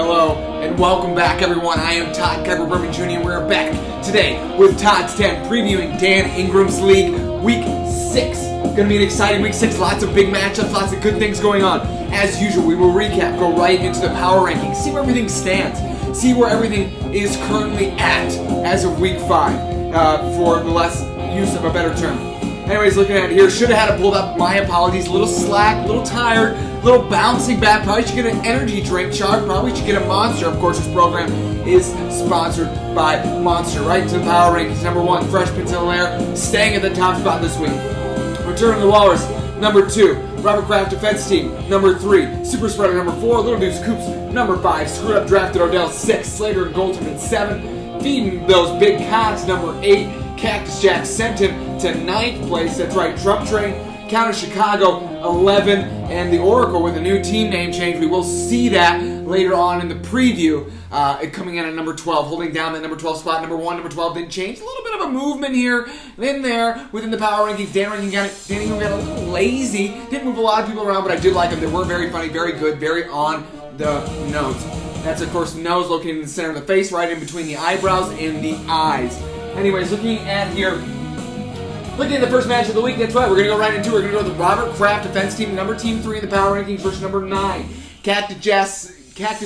Hello, and welcome back, everyone. I am Todd Kiper Berman Jr. We're back today with Todd's 10, previewing Dan Ingram's league, Week 6. Going to be an exciting Week 6. Lots of big matchups, lots of good things going on. As usual, we will recap, go right into the power rankings, see where everything stands, see where everything is currently at as of Week 5, for the less use of a better term. Anyways, looking at it here, should have had it pulled up. My apologies. A little slack, a little tired, a little bouncing back. Probably should get an energy drink chart. Probably should get a Monster. Of course, this program is sponsored by Monster. Right to the power rankings. Number 1, Fresh Prince of Bel-Air, staying at the top spot this week. Return of the Walrus. Number 2, Robert Kraft Defense Team. Number 3, Super Spreader. Number 4, Little Deuce Coops. Number 5, Screwed Up Drafted Odell. 6, Slater and Goldman. 7, Feeding Those Big Cocks. Number 8, Cactus Jack sent him to 9th place. That's right, Trump Train, Counter Chicago, 11, and the Oracle with a new team name change. We will see that later on in the preview. It coming in at number 12, holding down that number 12 spot. Number 1, number 12 didn't change. A little bit of a movement here, in there, within the power rankings. Dan Ingram got a little lazy. Didn't move a lot of people around, but I did like them. They were very funny, very good, very on the nose. That's, of course, nose located in the center of the face, right in between the eyebrows and the eyes. Anyways, looking at the first match of the week, that's right, we're going to go right into it. We're going to go with the Robert Kraft Defense Team, number Team 3 in the power rankings versus number 9. Cactus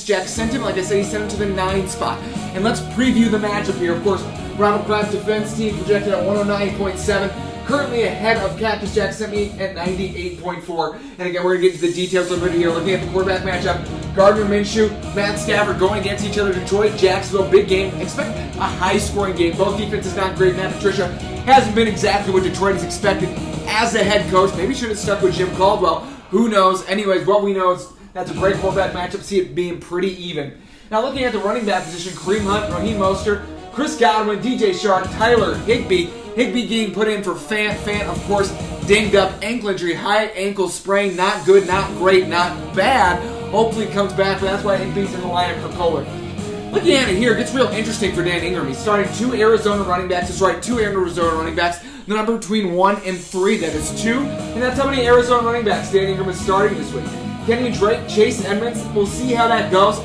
Jack sent him, like I said, he sent him to the 9 spot. And let's preview the matchup here. Of course, Robert Kraft Defense Team projected at 109.7. Currently ahead of Cactus Jack sent me at 98.4. And again, we're going to get into the details a little bit here. Looking at the quarterback matchup, Gardner Minshew, Matt Stafford going against each other. Detroit, Jacksonville, big game. Expect a high-scoring game. Both defenses not great. Matt Patricia hasn't been exactly what Detroit is expected as a head coach. Maybe should have stuck with Jim Caldwell. Who knows? Anyways, what we know is that's a great quarterback matchup. See it being pretty even. Now looking at the running back position, Kareem Hunt, Raheem Mostert, Chris Godwin, DJ Shark, Tyler Higbee. Higbee getting put in for Fant, of course, dinged up, ankle injury, high ankle sprain, not good, not great, not bad. Hopefully it comes back, but that's why Higbee's in the lineup for Kohler. Looking at it here, it gets real interesting for Dan Ingram. He's starting 2 Arizona running backs. That's right, 2 Arizona running backs. The number between 1 and 3, that is 2. And that's how many Arizona running backs Dan Ingram is starting this week. Kenny Drake, Chase Edmonds, we'll see how that goes.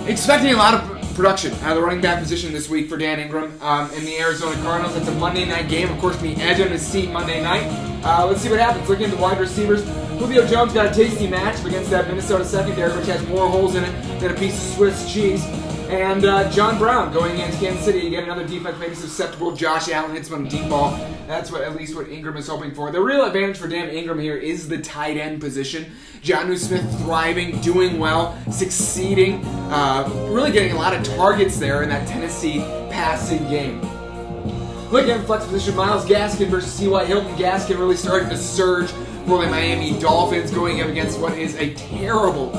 Expecting a lot of production out of the running back position this week for Dan Ingram in the Arizona Cardinals. It's a Monday night game. Of course, the edge on his seat Monday night. Let's see what happens. Looking at the wide receivers, Julio Jones got a tasty match against that Minnesota secondary, which has more holes in it than a piece of Swiss cheese. And John Brown going against Kansas City. You get another defense maybe susceptible. Josh Allen hits one deep ball. That's at least what Ingram is hoping for. The real advantage for Dan Ingram here is the tight end position. Jonnu Smith thriving, doing well, succeeding, really getting a lot of targets there in that Tennessee passing game. Looking at the flex position, Myles Gaskin versus C.Y. Hilton. Gaskin really starting to surge for the Miami Dolphins, going up against what is a terrible,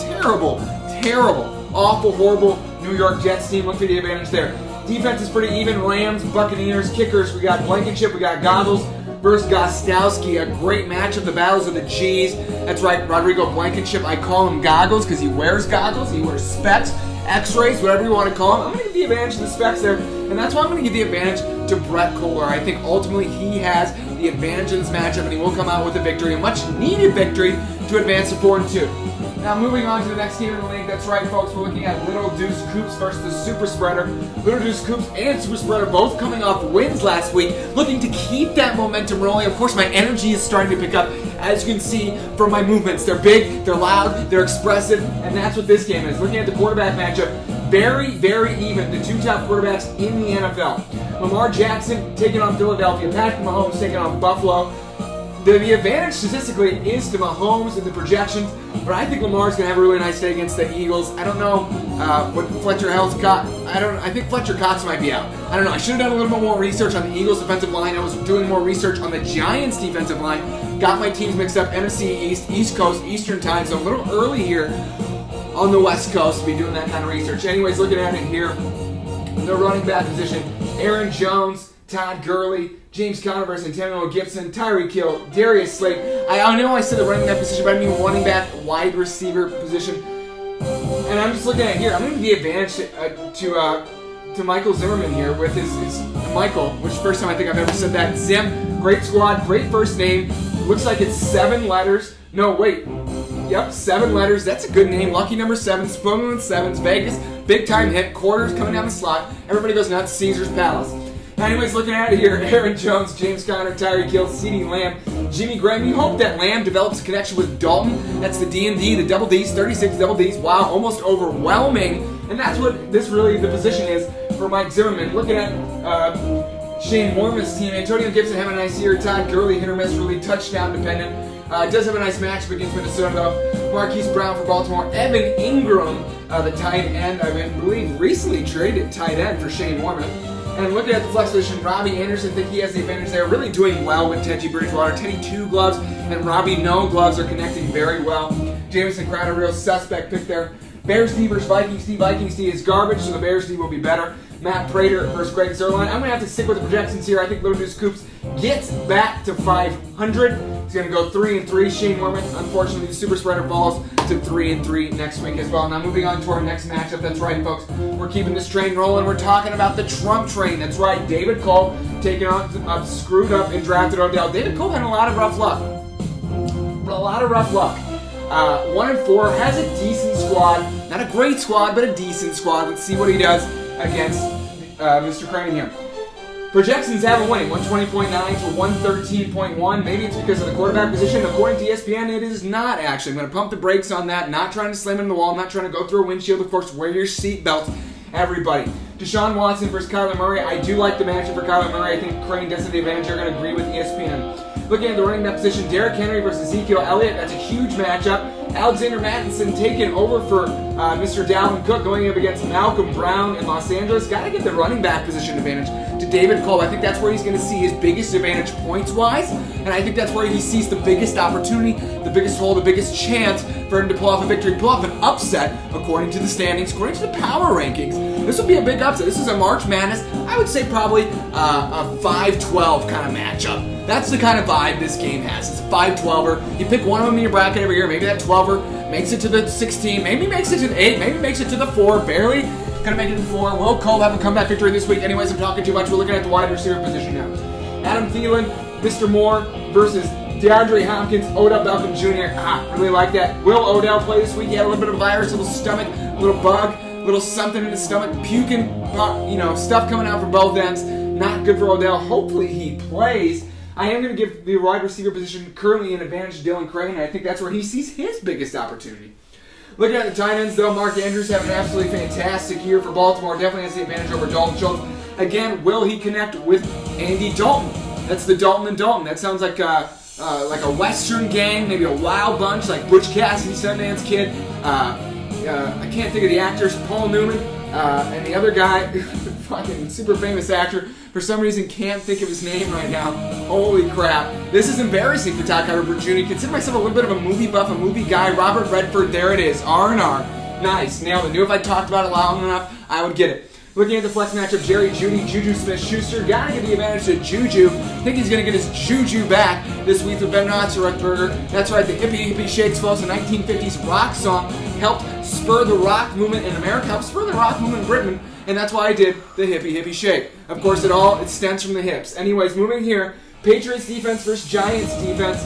awful, horrible New York Jets team. Look for the advantage there. Defense is pretty even. Rams, Buccaneers, kickers. We got Blankenship, we got Goggles versus Gostowski. A great matchup, the battles of the G's. That's right, Rodrigo Blankenship. I call him Goggles because he wears goggles. He wears specs, x-rays, whatever you want to call him. I'm going to give the advantage to the specs there, and that's why I'm going to give the advantage to Brett Kohler. I think ultimately he has the advantage in this matchup, and he will come out with a victory, a much-needed victory to advance to 4-2. Now moving on to the next team in the league, that's right folks, we're looking at Little Deuce Coops versus the Super Spreader. Little Deuce Coops and Super Spreader both coming off wins last week, looking to keep that momentum rolling. Of course my energy is starting to pick up, as you can see from my movements. They're big, they're loud, they're expressive, and that's what this game is. Looking at the quarterback matchup, very, very even. The 2 top quarterbacks in the NFL. Lamar Jackson taking on Philadelphia, Patrick Mahomes taking on Buffalo. The advantage statistically is to Mahomes in the projections, but I think Lamar's going to have a really nice day against the Eagles. I don't know what Fletcher Hell's got. I think Fletcher Cox might be out. I don't know. I should have done a little bit more research on the Eagles' defensive line. I was doing more research on the Giants' defensive line. Got my teams mixed up. NFC East, East Coast, Eastern time, so a little early here on the West Coast to be doing that kind of research. Anyways, looking at it here, the running back position, Aaron Jones, Todd Gurley, James Conner versus Antonio Gibson, Tyreek Hill, Darius Slade. I know I said the running back position, but I mean running back, wide receiver position. And I'm just looking at it here. I'm going to give the advantage to Michael Zimmerman here with his Michael, which first time I think I've ever said that. Zim, great squad, great first name. Looks like it's 7 letters. No, wait. Yep, 7 letters. That's a good name. Lucky number 7. Spoon with 7s. Vegas. Big time hit. Quarters coming down the slot. Everybody goes nuts. Caesar's Palace. Anyways, looking at it here, Aaron Jones, James Conner, Tyreek Hill, CeeDee Lamb, Jimmy Graham. You hope that Lamb develops a connection with Dalton. That's the D&D, the double Ds, 36 double Ds. Wow, almost overwhelming. And that's what this really, the position is for Mike Zimmerman. Looking at Shane Warman's team, Antonio Gibson having a nice year. Todd Gurley, hit or miss, really touchdown dependent. Does have a nice matchup against Minnesota, though. Marquise Brown for Baltimore. Evan Ingram, the tight end, I believe recently traded tight end for Shane Warman. And looking at the flex position, Robbie Anderson, I think he has the advantage there. Really doing well with Teddy Bridgewater. Teddy 2 gloves and Robbie no gloves are connecting very well. Jamison Crowder, real suspect pick there. Bears D versus Vikings D. Vikings D is garbage, so the Bears D will be better. Matt Prater versus Greg Zuerlein. I'm going to have to stick with the projections here. I think Little Deuce Coops gets back to 500. He's going to go 3-3. Shane Warman, unfortunately, the super spreader falls to 3-3 next week as well. Now moving on to our next matchup. That's right, folks. We're keeping this train rolling. We're talking about the Trump train. That's right. David Cole taking on screwed up and drafted Odell. David Cole had a lot of rough luck. 1-4, has a decent squad. Not a great squad, but a decent squad. Let's see what he does against Mr. Crane here. Projections have him winning 120.9 to 113.1. Maybe it's because of the quarterback position. According to ESPN, it is not actually. I'm going to pump the brakes on that. Not trying to slam in the wall. I'm not trying to go through a windshield. Of course, wear your seatbelt, everybody. Deshaun Watson versus Kyler Murray. I do like the matchup for Kyler Murray. I think Crane does have the advantage. You're going to agree with ESPN. Looking at the running back position, Derrick Henry versus Ezekiel Elliott. That's a huge matchup. Alexander Mattison taking over for Mr. Dalvin Cook, going up against Malcolm Brown in Los Angeles. Got to get the running back position advantage to David Cole. I think that's where he's going to see his biggest advantage points-wise, and I think that's where he sees the biggest opportunity, the biggest hole, the biggest chance for him to pull off a victory, pull off an upset according to the standings, according to the power rankings. This will be a big upset. This is a March Madness. I would say probably a 5-12 kind of matchup. That's the kind of vibe this game has. It's a 5-12er. You pick one of them in your bracket every year. Maybe that 12er makes it to the 16. Maybe makes it to the 8. Maybe makes it to the 4. Barely gonna make it to the 4. Will Cole have a comeback victory this week? Anyways, I'm talking too much. We're looking at the wide receiver position now. Adam Thielen, Mr. Moore versus DeAndre Hopkins, Odell Beckham Jr. Really like that. Will Odell play this week? He had a little bit of a virus, a little stomach, a little bug, a little something in his stomach, puking, stuff coming out from both ends. Not good for Odell. Hopefully he plays. I am going to give the wide receiver position currently an advantage to Dylan Crane, and I think that's where he sees his biggest opportunity. Looking at the tight ends, though, Mark Andrews having an absolutely fantastic year for Baltimore. Definitely has the advantage over Dalton Schultz. Again, will he connect with Andy Dalton? That's the Dalton and Dalton. That sounds like a Western gang, maybe a wild bunch, like Butch Cassidy, Sundance Kid. I can't think of the actors, Paul Newman, and the other guy, fucking super famous actor. For some reason, can't think of his name right now. Holy crap. This is embarrassing for Todd Kiper Berman Jr. Consider myself a little bit of a movie buff, a movie guy. Robert Redford, there it is. R&R. Nice. Nailed it. Knew if I talked about it long enough, I would get it. Looking at the flex matchup, Jerry Jeudy, Juju Smith-Schuster. Gotta give the advantage to Juju. I think he's gonna get his Juju back this week with Ben Roethlisberger. That's right, the Hippie Shakes Falls, a 1950s rock song, helped spur the rock movement in America, helped spur the rock movement in Britain, and that's why I did the Hippie Shake. Of course, it stems from the hips. Anyways, moving here, Patriots defense versus Giants defense.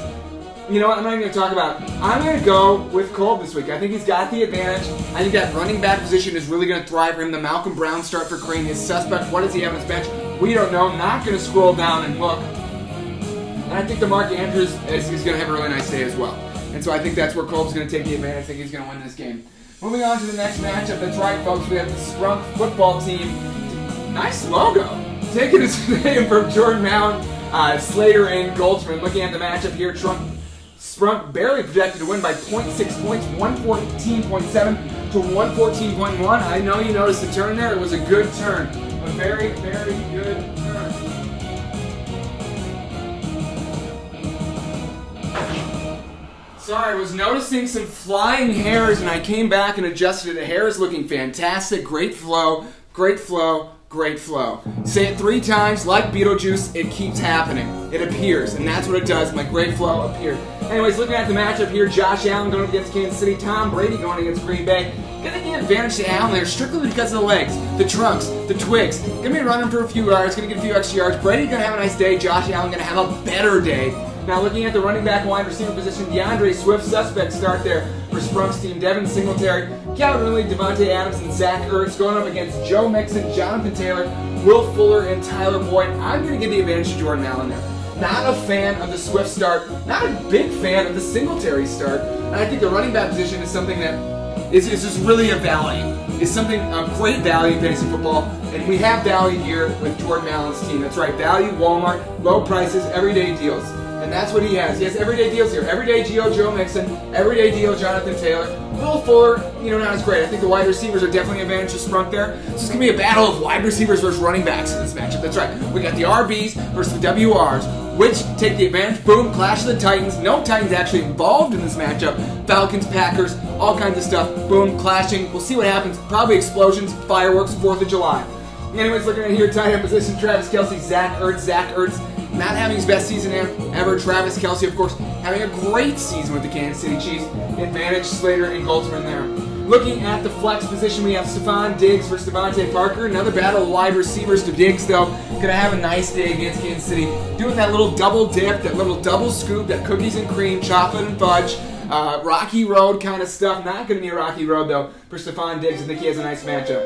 You know what? I'm not even going to talk about it. I'm going to go with Cole this week. I think he's got the advantage. I think that running back position is really going to thrive for him. The Malcolm Brown start for Crane is suspect. What does he have on his bench? We don't know. I'm not going to scroll down and look. And I think the Mark Andrews is going to have a really nice day as well. And so I think that's where Cole's going to take the advantage. I think he's going to win this game. Moving on to the next matchup. That's right, folks. We have the Sprunk football team. Nice logo. Taking its name from Jordan Mound, Slater, and Goldschmidt. Looking at the matchup here, Sprunk barely projected to win by 0.6 points, 114.7 to 114.1. I know you noticed the turn there. It was a good turn. A very, very good turn. Sorry, I was noticing some flying hairs, and I came back and adjusted it. The hair is looking fantastic. Great flow, great flow. Great flow. Say it 3 times, like Beetlejuice, it keeps happening. It appears, and that's what it does. My great flow appeared. Anyways, looking at the matchup here, Josh Allen going up against Kansas City, Tom Brady going against Green Bay. Gonna get an advantage to Allen there strictly because of the legs, the trunks, the twigs. Gonna be running for a few yards, gonna get a few extra yards. Brady gonna have a nice day, Josh Allen gonna have a better day. Now looking at the running back and wide receiver position, DeAndre Swift, suspect start there for Sprunk's team. Devin Singletary, Calvin Ridley, Devontae Adams, and Zach Ertz going up against Joe Mixon, Jonathan Taylor, Will Fuller, and Tyler Boyd. I'm going to give the advantage to Jordan Allen there. Not a fan of the Swift start, not a big fan of the Singletary start, and I think the running back position is something that is just really a value. It's something, a great value in fantasy football, and we have value here with Jordan Allen's team. That's right, value, Walmart, low prices, everyday deals. And that's what he has. He has everyday deals here. Everyday Gio Joe Mixon, everyday deal Jonathan Taylor. Will Fuller, not as great. I think the wide receivers are definitely an advantage to Sprunk there. So it's going to be a battle of wide receivers versus running backs in this matchup. That's right. We got the RBs versus the WRs, which take the advantage. Boom, clash of the Titans. No Titans actually involved in this matchup. Falcons, Packers, all kinds of stuff. Boom, clashing. We'll see what happens. Probably explosions, fireworks, 4th of July. Anyways, looking at here, tight end position, Travis Kelce, Zach Ertz. Not having his best season ever. Travis Kelce, of course, having a great season with the Kansas City Chiefs. Advantage Slater and Goldsman there. Looking at the flex position, we have Stephon Diggs versus Devontae Parker. Another battle of wide receivers to Diggs, though. Going to have a nice day against Kansas City. Doing that little double dip, that little double scoop, that cookies and cream, chocolate and fudge, rocky road kind of stuff. Not going to be a rocky road, though, for Stephon Diggs. I think he has a nice matchup.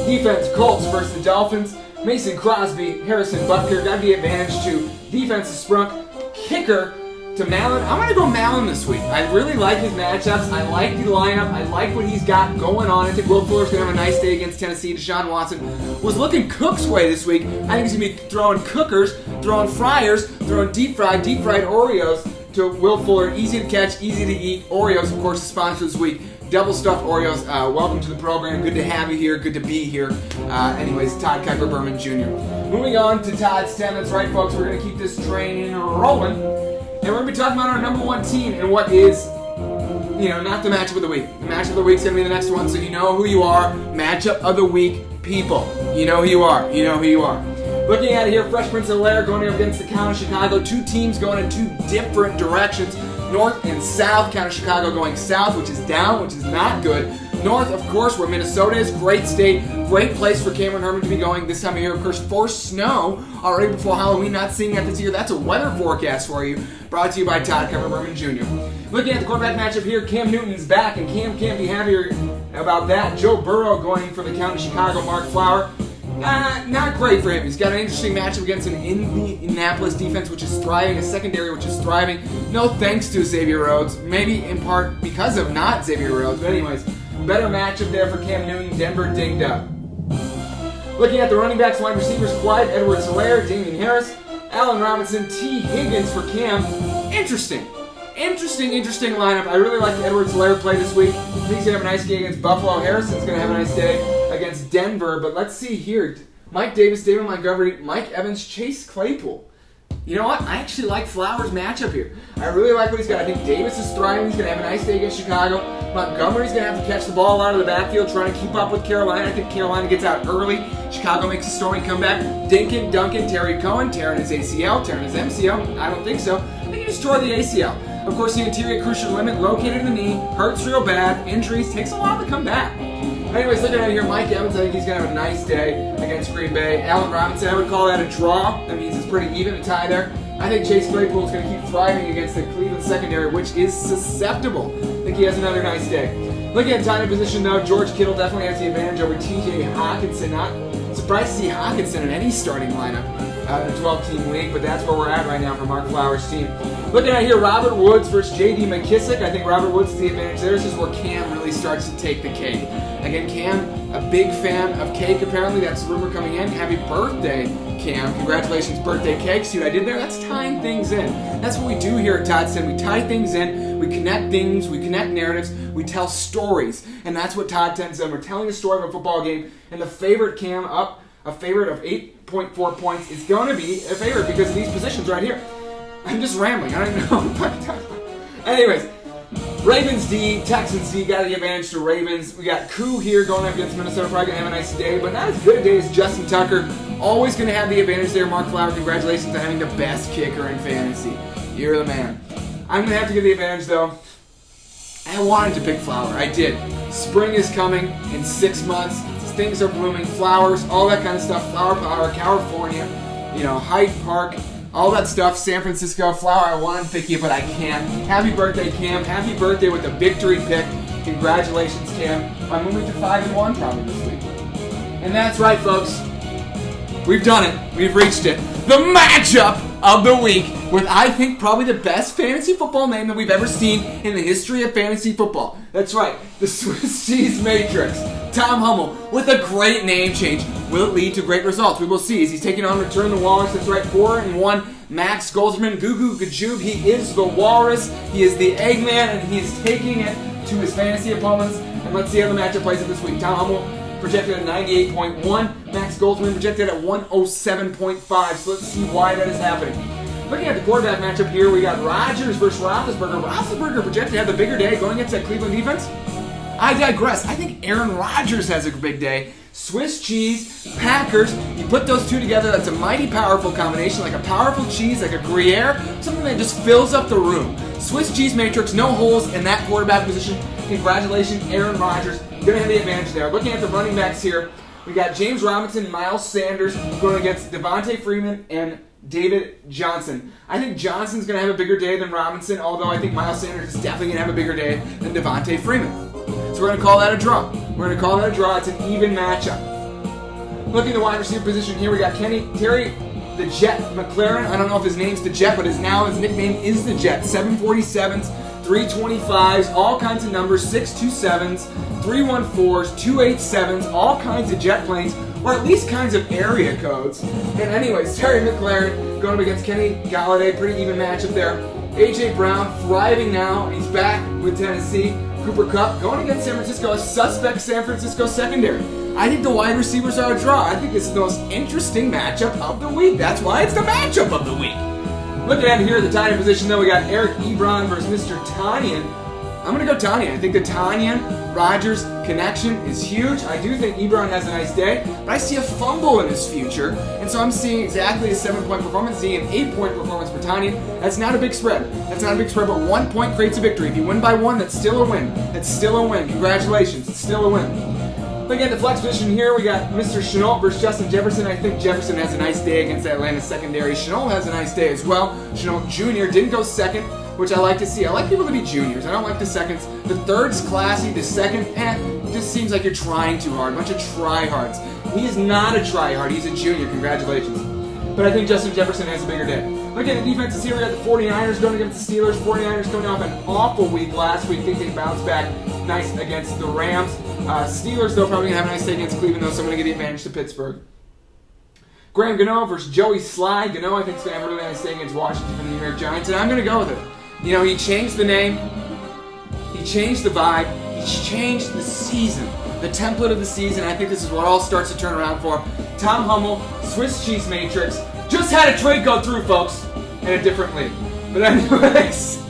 Defense, Colts versus the Dolphins. Mason Crosby, Harrison Butker, got the advantage to defensive Sprunk. Kicker to Mallon. I'm going to go Mallon this week. I really like his matchups. I like the lineup. I like what he's got going on. I think Will Fuller's going to have a nice day against Tennessee. Deshaun Watson was looking Cook's way this week. I think he's going to be throwing cookers, throwing fryers, throwing deep fried Oreos to Will Fuller. Easy to catch, easy to eat. Oreos, of course, the sponsor this week. Double stuffed Oreos. Welcome to the program. Good to have you here. Good to be here. Anyways, Todd Kiper Berman Jr. Moving on to Todd's 10. That's right, folks. We're going to keep this train rolling. And we're going to be talking about our number one team and what is, not the matchup of the week. The matchup of the week is going to be the next one, so you know who you are. Matchup of the week, people. You know who you are. You know who you are. Looking at it here, Fresh Prince of Bel-Air going up against the Count of Chicago. Two teams going in two different directions. North and South. Count of Chicago going south, which is down, which is not good. North, of course, where Minnesota is. Great state. Great place for Cameron Herman to be going this time of year. Of course, forced snow already before Halloween. Not seeing that this year. That's a weather forecast for you. Brought to you by Todd Kiper Berman Jr. Looking at the quarterback matchup here, Cam Newton's back, and Cam can't be happier about that. Joe Burrow going for the Count of Chicago. Mark Flower. Not great for him. He's got an interesting matchup against an Indianapolis defense which is thriving, a secondary which is thriving. No thanks to Xavier Rhodes. Maybe in part because of not Xavier Rhodes. But anyways, better matchup there for Cam Newton. Denver dinged up. Looking at the running backs, wide receivers, Clyde Edwards-Helaire, Damian Harris, Allen Robinson, T. Higgins for Cam. Interesting lineup. I really like the Edwards-Helaire play this week. I think he's going to have a nice game against Buffalo. Harrison's going to have a nice day against Denver. But let's see here. Mike Davis, David Montgomery, Mike Evans, Chase Claypool. You know what? I actually like Flowers' matchup here. I really like what he's got. I think Davis is thriving. He's going to have a nice day against Chicago. Montgomery's going to have to catch the ball out of the backfield, trying to keep up with Carolina. I think Carolina gets out early. Chicago makes a storming comeback. Duncan, Terry Cohen, tearing his ACL, tearing his MCL. I don't think so. I think he just tore the ACL. Of course, the interior cruciate ligament located in the knee. Hurts real bad. Injuries. Takes a while to come back. Anyways, looking at here, Mike Evans, I think he's going to have a nice day against Green Bay. Allen Robinson, I would call that a draw. That means it's pretty even, a tie there. I think Chase Claypool is going to keep thriving against the Cleveland secondary, which is susceptible. I think he has another nice day. Looking at tight end position, though, George Kittle definitely has the advantage over T.J. Hawkinson. Not surprised to see Hawkinson in any starting lineup in a 12-team league, but that's where we're at right now for Mark Flowers' team. Looking at here, Robert Woods versus J.D. McKissick. I think Robert Woods is the advantage there. This is where Cam really starts to take the cake. Again, Cam, a big fan of cake, apparently. That's the rumor coming in. Happy birthday, Cam. Congratulations, birthday cake. See what I did there? That's tying things in. That's what we do here at Todd's 10. We tie things in, we connect things, we connect narratives, we tell stories. And that's what Todd 10's done. We're telling a story of a football game, and the favorite Cam up, a favorite of 8.4 points, is going to be a favorite because of these positions right here. I'm just rambling. I don't even know what I'm talking about. Anyways, Ravens D, Texans D, got the advantage to Ravens. We got Koo here going up against Minnesota, probably going to have a nice day, but not as good a day as Justin Tucker. Always going to have the advantage there. Mark Flower, congratulations on having the best kicker in fantasy. You're the man. I'm going to have to give the advantage, though. I wanted to pick Flower. I did. Spring is coming in 6 months. Things are blooming. Flowers, all that kind of stuff. Flower Power, California, Hyde Park, all that stuff. San Francisco, Flower, I want to pick you, but I can't. Happy birthday, Cam. Happy birthday with the victory pick. Congratulations, Cam. I'm moving to 5-1 probably this week. And that's right, folks. We've done it. We've reached it. The matchup of the week with, I think, probably the best fantasy football name that we've ever seen in the history of fantasy football. That's right, the Swiss Cheese Matrix. Tom Hummel with a great name change. Will it lead to great results? We will see as he's taking on Return the Walrus. That's right, 4-1. Max Goldman, Goo Goo Gajoob. He is the Walrus. He is the Eggman, and he is taking it to his fantasy opponents. And let's see how the matchup plays out this week. Tom Hummel projected at 98.1. Max Goldman projected at 107.5. So let's see why that is happening. Looking at the quarterback matchup here, we got Rodgers versus Roethlisberger. Roethlisberger projected to have the bigger day going against that Cleveland defense. I digress. I think Aaron Rodgers has a big day. Swiss cheese, Packers, you put those two together, that's a mighty powerful combination, like a powerful cheese, like a Gruyere, something that just fills up the room. Swiss cheese matrix, no holes in that quarterback position. Congratulations, Aaron Rodgers. Gonna have the advantage there. Looking at the running backs here, we got James Robinson, Miles Sanders going against Devontae Freeman and David Johnson. I think Johnson's going to have a bigger day than Robinson, although I think Miles Sanders is definitely going to have a bigger day than Devontae Freeman. So we're going to call that a draw. We're going to call that a draw. It's an even matchup. Looking at the wide receiver position here, we got Terry the Jet McLaren. I don't know if his name's the Jet, but his nickname is the Jet. 747s, 325s, all kinds of numbers, 627s, 314s, 287s, all kinds of jet planes, or at least kinds of area codes. And anyways, Terry McLaren going up against Kenny Galladay, pretty even matchup there. A.J. Brown thriving now, he's back with Tennessee. Cooper Kupp going against San Francisco, a suspect San Francisco secondary. I think the wide receivers are a draw. I think this is the most interesting matchup of the week. That's why it's the matchup of the week. Looking at it here at the tight end position, though, we got Eric Ebron versus Mr. Tanyan. I'm going to go Tanyan. I think the Tanyan-Rodgers connection is huge. I do think Ebron has a nice day, but I see a fumble in his future, and so I'm seeing exactly a 7-point performance, seeing an 8-point performance for Tanyan. That's not a big spread. That's not a big spread, but 1 point creates a victory. If you win by 1, that's still a win. That's still a win. Congratulations. It's still a win. Looking at the flex position here, we got Mr. Shenault versus Justin Jefferson. I think Jefferson has a nice day against Atlanta secondary. Shenault has a nice day as well. Shenault Jr. didn't go second, which I like to see. I like people to be juniors. I don't like the seconds. The third's classy. The second, just seems like you're trying too hard. A bunch of tryhards. He is not a tryhard. He's a junior. Congratulations. But I think Justin Jefferson has a bigger day. Looking at the defenses here, we got the 49ers going against the Steelers. 49ers coming off an awful week last week. Think they bounced back nice against the Rams. Steelers, though, probably going to have a nice day against Cleveland, though, so I'm going to give the advantage to Pittsburgh. Graham Gano versus Joey Slye. Gano, I think, is going to have a really nice day against Washington for the New York Giants, and I'm going to go with it. You know, he changed the name, he changed the vibe, he changed the season, the template of the season. I think this is what all starts to turn around for him. Tom Hummel, Swiss Cheese Matrix, just had a trade go through, folks, in a different league. But anyways,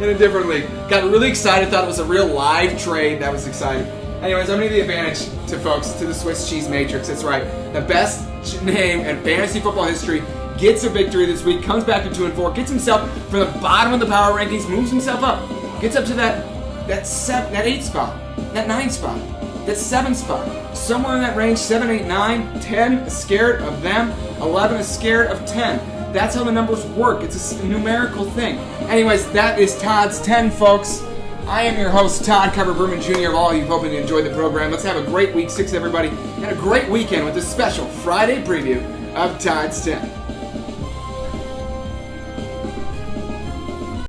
in a different league. Got really excited, thought it was a real live trade. That was exciting. Anyways, I'm going to give the advantage to folks, to the Swiss Cheese Matrix. That's right. The best name in fantasy football history gets a victory this week, comes back to 2-4, gets himself from the bottom of the power rankings, moves himself up, gets up to that 8 spot, that 9 spot, that 7 spot. Somewhere in that range, 7, 8, 9, 10 is scared of them, 11 is scared of 10. That's how the numbers work. It's a numerical thing. Anyways, that is Todd's 10, folks. I am your host, Todd Kiper Berman Jr. of all you hoping to enjoy the program. Let's have a great week 6, everybody, and a great weekend with a special Friday preview of Todd's 10.